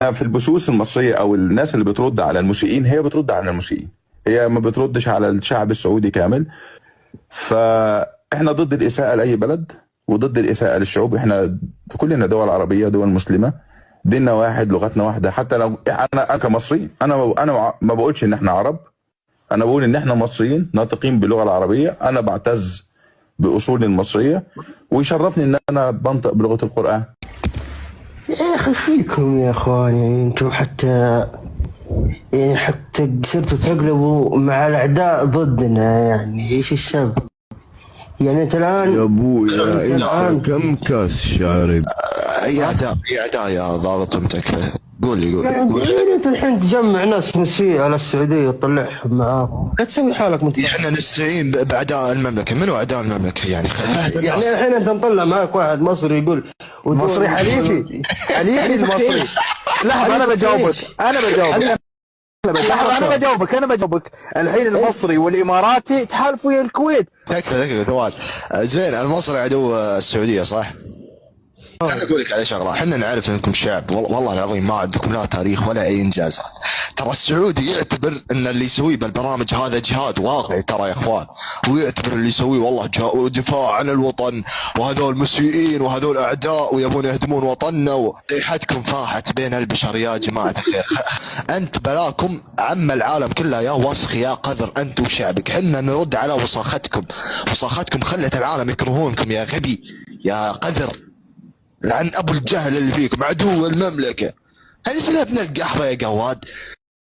في البثوث المصريه او الناس اللي بترد على المسيئين، هي بترد على المسيئين، هي ما بتردش على الشعب السعودي كامل. فاحنا ضد الاساءه لاي بلد وضد الاساءه للشعوب. احنا كلنا دول عربيه، دول مسلمه، ديننا واحد، لغتنا واحده. حتى لو انا كمصري، انا ما بقولش ان احنا عرب، انا بقول ان احنا مصريين ناطقين باللغه العربيه. انا بعتز باصولي المصريه، ويشرفني ان انا بنطق بلغه القران. يا اخي فيكم يا اخوان، يعني انتم حتى صرتوا تقلبوا مع الاعداء ضدنا. يعني ايش السبب؟ يعني انت الان يا ابويا انت الان انت كم كاس شارب؟ اي اعداء يا ضابط متك. قول لي يعني انت الحين تجمع ناس مسيء على السعوديه وتطلعهم معاك، لا تسوي حالك احنا نستعين باعداء المملكه. منو اعداء المملكه يعني؟ يعني الحين انت مطلع معك واحد مصري يقول مصري حليفي المصري. لحظه انا بجاوبك لحظه انا بجاوبك. الحين المصري والاماراتي تحالفوا ويا الكويت. تكفى ثوان. زين، المصري عدو السعوديه صح؟ انا اقول لك على شغله، احنا نعرف انكم شعب والله العظيم ما عندكم لا تاريخ ولا اي انجازات. ترى السعودي يعتبر ان اللي يسويه بالبرامج هذا جهاد واقعي ترى يا اخوان، ويعتبر اللي يسويه والله دفاع عن الوطن، وهذول مسيئين وهذول اعداء ويبون يهدمون وطننا. ريحتكم فاحت بين البشر يا جماعه الخير. انت بلاكم عم العالم كله يا وسخ يا قذر انت وشعبك. حنا نرد على وساختكم خلت العالم يكرهونكم يا غبي يا قذر. لعن ابو الجهل اللي فيكم عدو المملكه. هل سلبنا القحوه يا قواد؟